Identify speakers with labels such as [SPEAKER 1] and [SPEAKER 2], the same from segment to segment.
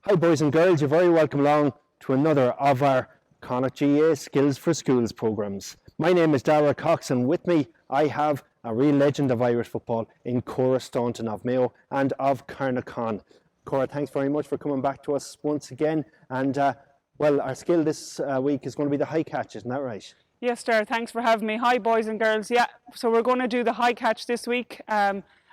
[SPEAKER 1] Hi boys and girls, you're very welcome along to another of our Connacht GAA Skills for Schools programmes. My name is Dara Cox and with me I have a real legend of Irish football in Cora Staunton of Mayo and of Carnacon. Cora, thanks very much for coming back to us once again, and well, our skill this week is going to be the high catch, isn't that right?
[SPEAKER 2] Yes, Dara, thanks for having me. Hi boys and girls. Yeah, so we're going to do the high catch this week.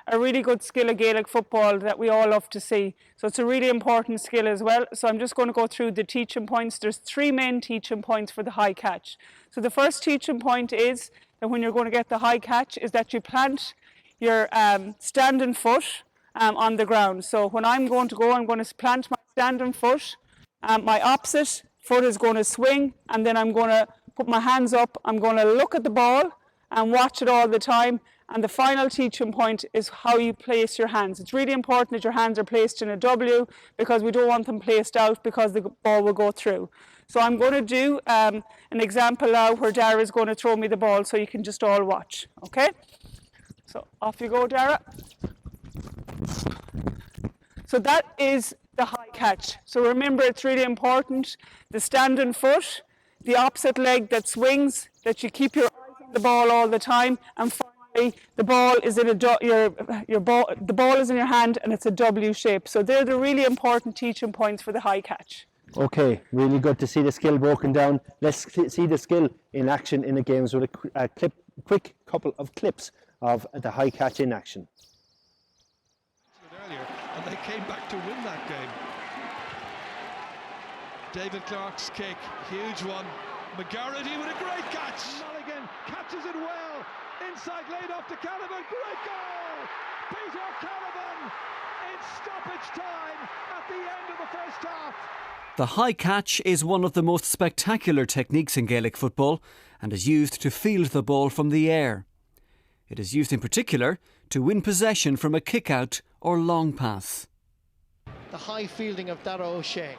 [SPEAKER 2] A really good skill of Gaelic football that we all love to see. So it's a really important skill as well. So I'm just going to go through the teaching points. There's three main teaching points for the high catch. So the first teaching point is that when you're going to get the high catch is that you plant your standing foot on the ground. So when I'm going to go, I'm going to plant my standing foot. My opposite foot is going to swing, and then I'm going to put my hands up. I'm going to look at the ball and watch it all the time. And the final teaching point is how you place your hands. It's really important that your hands are placed in a W because we don't want them placed out because the ball will go through. So I'm going to do an example now where Dara is going to throw me the ball so you can just all watch. Okay? So off you go, Dara. So that is the high catch. So remember, it's really important, the standing foot, the opposite leg that swings, that you keep your eyes on the ball all the time, and finally the ball is in the ball is in your hand and it's a W shape. So they're the really important teaching points for the high catch.
[SPEAKER 1] Okay, really good to see the skill broken down. Let's see the skill in action in the games with a quick couple of clips of the high catch in action.
[SPEAKER 3] Earlier, and they came back to win that game. David Clark's kick, huge one. McGarrity with a great catch. Mulligan catches it well. Inside laid off to Canavan. Great goal! Peter Canavan in stoppage time at the end of the first half.
[SPEAKER 4] The high catch is one of the most spectacular techniques in Gaelic football and is used to field the ball from the air. It is used in particular to win possession from a kick-out or long pass.
[SPEAKER 5] The high fielding of Dara O'Shea.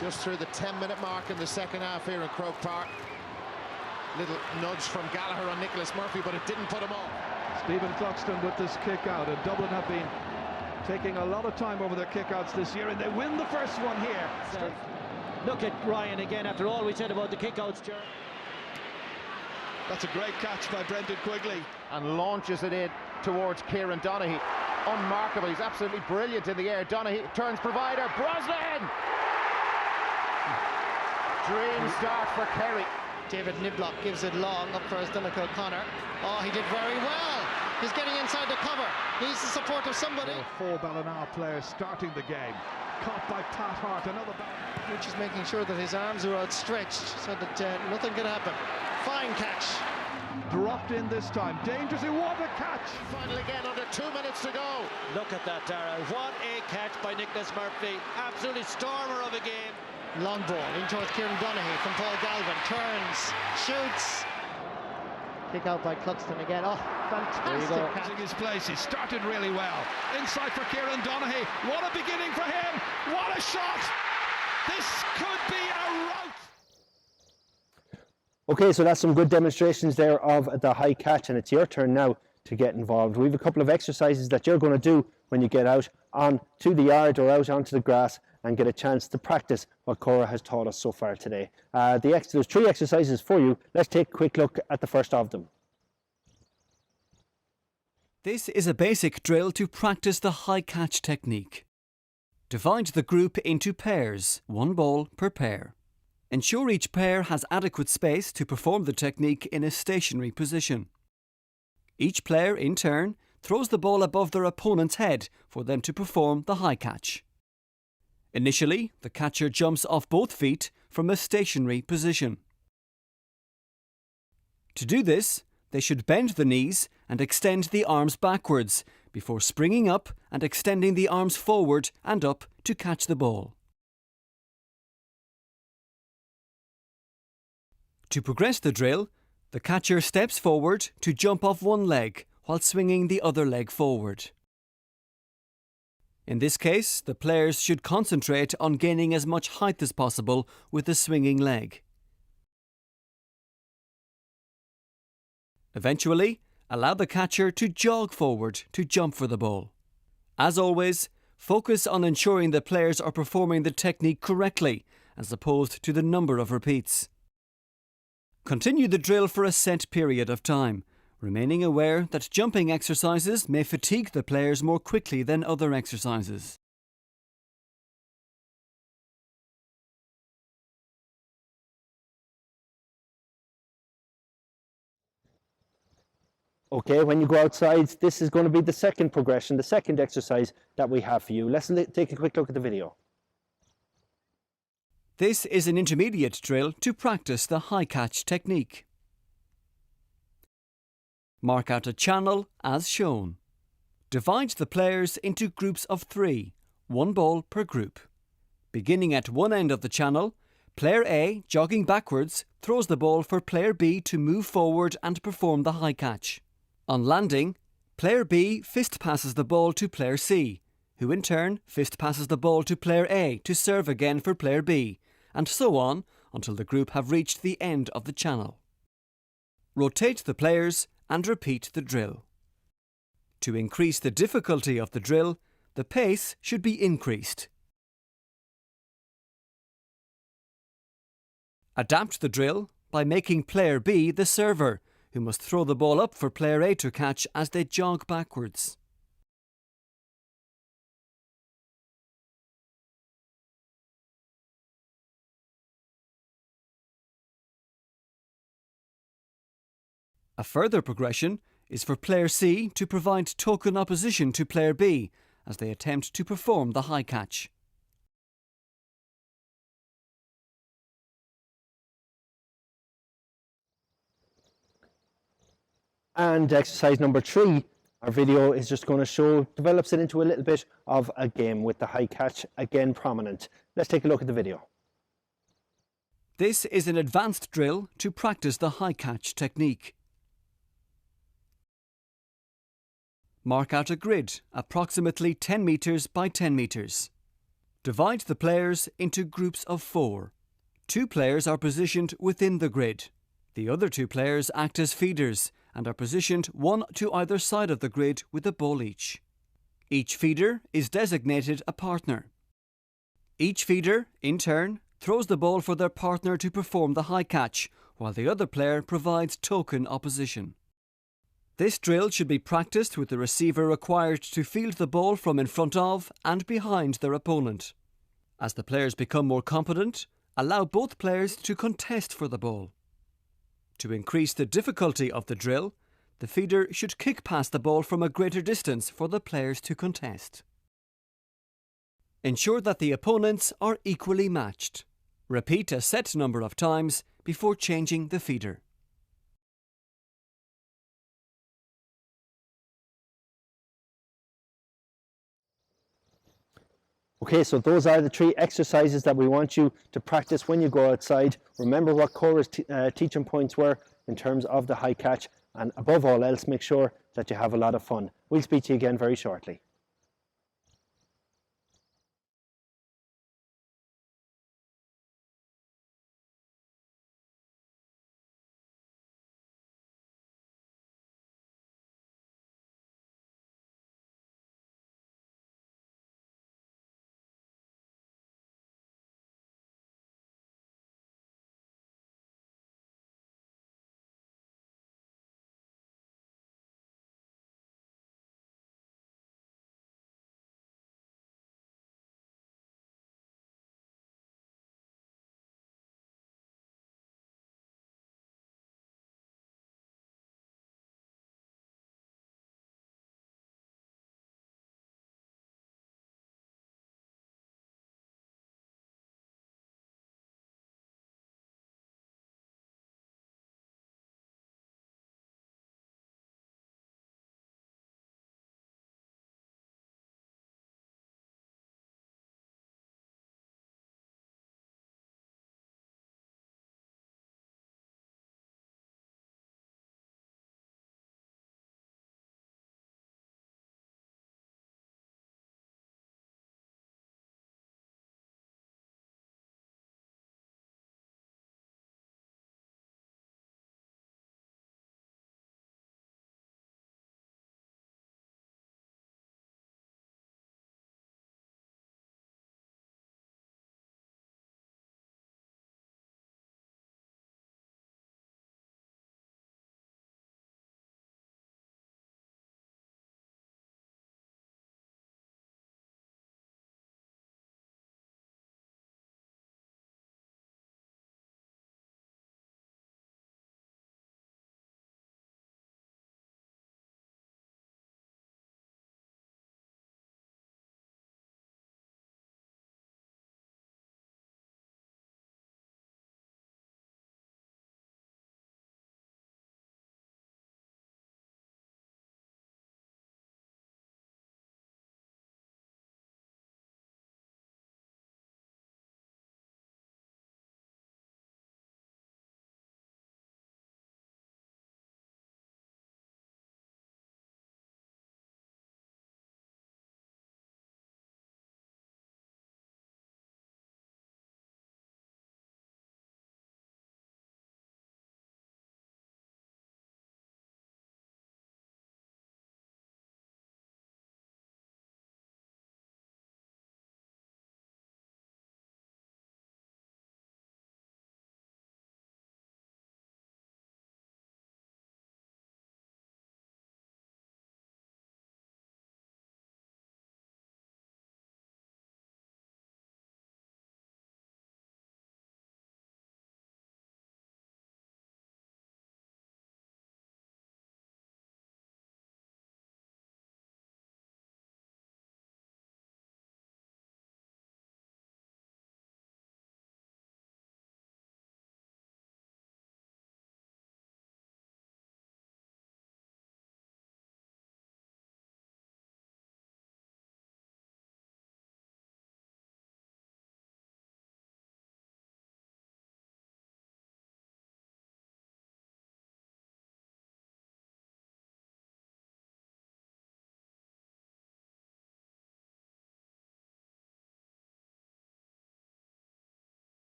[SPEAKER 5] Just through the 10-minute mark in the second half here in Croke Park. Little nudge from Gallagher on Nicholas Murphy, but it didn't put him off.
[SPEAKER 3] Stephen Cluxton with this kick out, and Dublin have been taking a lot of time over their kick-outs this year, and they win the first one here.
[SPEAKER 6] Look at Ryan again, after all we said about the kick-outs, Ger.
[SPEAKER 3] That's a great catch by Brendan Quigley.
[SPEAKER 5] And launches it in towards Kieran Donaghy. Unmarkable, he's absolutely brilliant in the air. Donaghy turns provider, Brosnan! Dream start for Kerry.
[SPEAKER 7] David Niblock gives it long up for his Donnacha O'Connor. Oh, he did very well. He's getting inside the cover. Needs the support of somebody.
[SPEAKER 3] Four Ballina players starting the game. Caught by Pat Hart, another ball.
[SPEAKER 7] Which is making sure that his arms are outstretched so that nothing can happen. Fine catch.
[SPEAKER 3] Dropped in this time. Dangerously, what a catch!
[SPEAKER 5] Final again, under 2 minutes to go.
[SPEAKER 6] Look at that, Dara. What a catch by Nicholas Murphy. Absolutely stormer of a game.
[SPEAKER 7] Long ball in towards Kieran Donaghy from Paul Galvin. Turns, shoots. Kick out by Cluxton again. Oh, fantastic catch.
[SPEAKER 3] Using his place, he started really well. Inside for Kieran Donaghy. What a beginning for him. What a shot. This could be a rout.
[SPEAKER 1] Okay, so that's some good demonstrations there of the high catch, and it's your turn now to get involved. We have a couple of exercises that you're going to do when you get out on to the yard or out onto the grass and get a chance to practice what Cora has taught us so far today. There's three exercises for you. Let's take a quick look at the first of them.
[SPEAKER 4] This is a basic drill to practice the high catch technique. Divide the group into pairs, one ball per pair. Ensure each pair has adequate space to perform the technique in a stationary position. Each player, in turn, throws the ball above their opponent's head for them to perform the high catch. Initially, the catcher jumps off both feet from a stationary position. To do this, they should bend the knees and extend the arms backwards before springing up and extending the arms forward and up to catch the ball. To progress the drill, the catcher steps forward to jump off one leg while swinging the other leg forward. In this case, the players should concentrate on gaining as much height as possible with the swinging leg. Eventually, allow the catcher to jog forward to jump for the ball. As always, focus on ensuring the players are performing the technique correctly, as opposed to the number of repeats. Continue the drill for a set period of time, remaining aware that jumping exercises may fatigue the players more quickly than other exercises.
[SPEAKER 1] Okay, when you go outside, this is going to be the second progression, the second exercise that we have for you. Let's take a quick look at the video.
[SPEAKER 4] This is an intermediate drill to practice the high catch technique. Mark out a channel as shown. Divide the players into groups of 3, 1 ball per group. Beginning at one end of the channel, player A, jogging backwards, throws the ball for player B to move forward and perform the high catch. On landing, player B fist passes the ball to player C, who in turn fist passes the ball to player A to serve again for player B, and so on until the group have reached the end of the channel. Rotate the players and repeat the drill. To increase the difficulty of the drill, the pace should be increased. Adapt the drill by making player B the server, who must throw the ball up for player A to catch as they jog backwards. A further progression is for player C to provide token opposition to player B as they attempt to perform the high catch.
[SPEAKER 1] And exercise number 3, our video is just going to show, develops it into a little bit of a game with the high catch again prominent. Let's take a look at the video.
[SPEAKER 4] This is an advanced drill to practice the high catch technique. Mark out a grid, approximately 10 metres by 10 metres. Divide the players into groups of 4. 2 players are positioned within the grid. The other 2 players act as feeders and are positioned one to either side of the grid with a ball each. Each feeder is designated a partner. Each feeder, in turn, throws the ball for their partner to perform the high catch, while the other player provides token opposition. This drill should be practiced with the receiver required to field the ball from in front of and behind their opponent. As the players become more competent, allow both players to contest for the ball. To increase the difficulty of the drill, the feeder should kick past the ball from a greater distance for the players to contest. Ensure that the opponents are equally matched. Repeat a set number of times before changing the feeder.
[SPEAKER 1] Okay, so those are the 3 exercises that we want you to practice when you go outside. Remember what Cora's teaching points were in terms of the high catch, and above all else, make sure that you have a lot of fun. We'll speak to you again very shortly.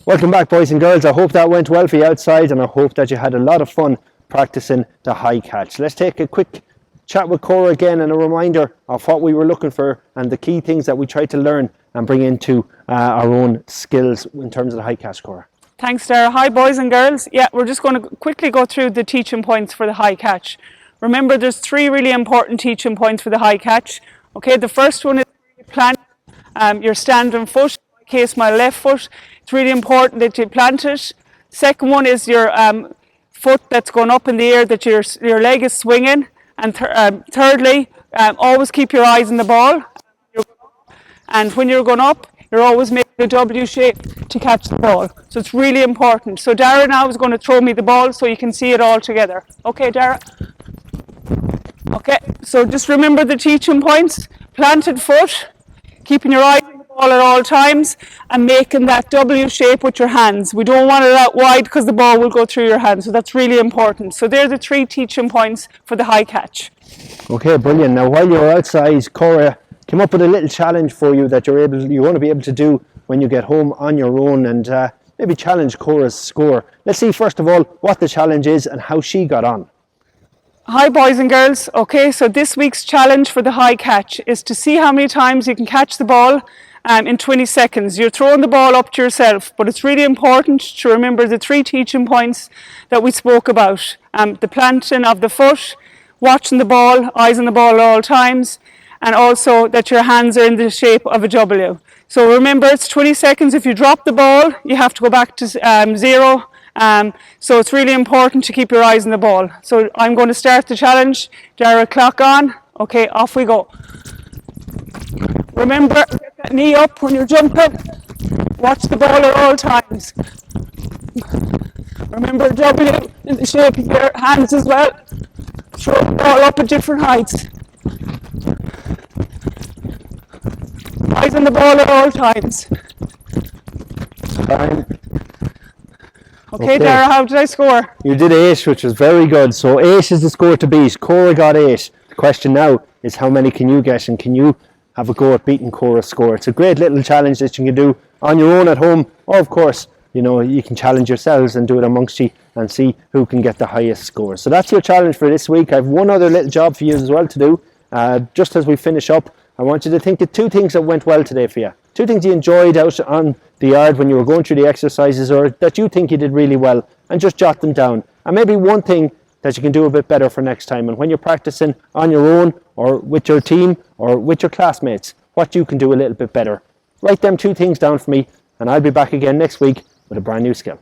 [SPEAKER 1] Welcome back, boys and girls. I hope that went well for you outside, and I hope that you had a lot of fun practicing the high catch. Let's take a quick chat with Cora again and a reminder of what we were looking for and the key things that we tried to learn and bring into our own skills in terms of the high catch, Cora.
[SPEAKER 2] Thanks, Dara. Hi, boys and girls. Yeah, we're just going to quickly go through the teaching points for the high catch. Remember, there's 3 really important teaching points for the high catch. Okay, the first one is plant your standing foot. In my case, my left foot. It's really important that you plant it. Second one is your foot that's going up in the air, that your leg is swinging. And thirdly, always keep your eyes on the ball. And when you're going up, you're always making a W shape to catch the ball. So it's really important. So Dara now is going to throw me the ball so you can see it all together. Okay, Dara? Okay, so just remember the teaching points. Planted foot, keeping your eyes on the ball at all times, and making that W shape with your hands. We don't want it out wide because the ball will go through your hands. So that's really important. So they're the 3 teaching points for the high catch.
[SPEAKER 1] Okay, brilliant. Now, while you're outside, Cora came up with a little challenge for you that you're going to be able to do when you get home on your own, and maybe challenge Cora's score. Let's see first of all what the challenge is and how she got on.
[SPEAKER 2] Hi, boys and girls. Okay, so this week's challenge for the high catch is to see how many times you can catch the ball in 20 seconds. You're throwing the ball up to yourself, but it's really important to remember the 3 teaching points that we spoke about. The planting of the foot, watching the ball, eyes on the ball at all times, and also that your hands are in the shape of a W. So remember, it's 20 seconds. If you drop the ball, you have to go back to 0. So it's really important to keep your eyes on the ball. So I'm going to start the challenge. Dara, clock on. Okay, off we go. Remember, get that knee up when you're jumping. Watch the ball at all times. Remember, W in the shape of your hands as well. Throw the ball up at different heights. Eyes on the ball at all times.
[SPEAKER 1] Time.
[SPEAKER 2] Okay, Dara, how did I score?
[SPEAKER 1] You did 8, which was very good. So 8 is the score to beat. Cora got 8. The question now is how many can you get, and can you have a go at beating Cora's score? It's a great little challenge that you can do on your own at home, or of course, you know, you can challenge yourselves and do it amongst you and see who can get the highest score. So that's your challenge for this week. I have one other little job for you as well to do. Just as we finish up, I want you to think of 2 things that went well today for you. 2 things you enjoyed out on the yard when you were going through the exercises, or that you think you did really well, and just jot them down. And maybe one thing that you can do a bit better for next time, and when you're practicing on your own or with your team or with your classmates, what you can do a little bit better. Write them 2 things down for me, and I'll be back again next week with a brand new skill.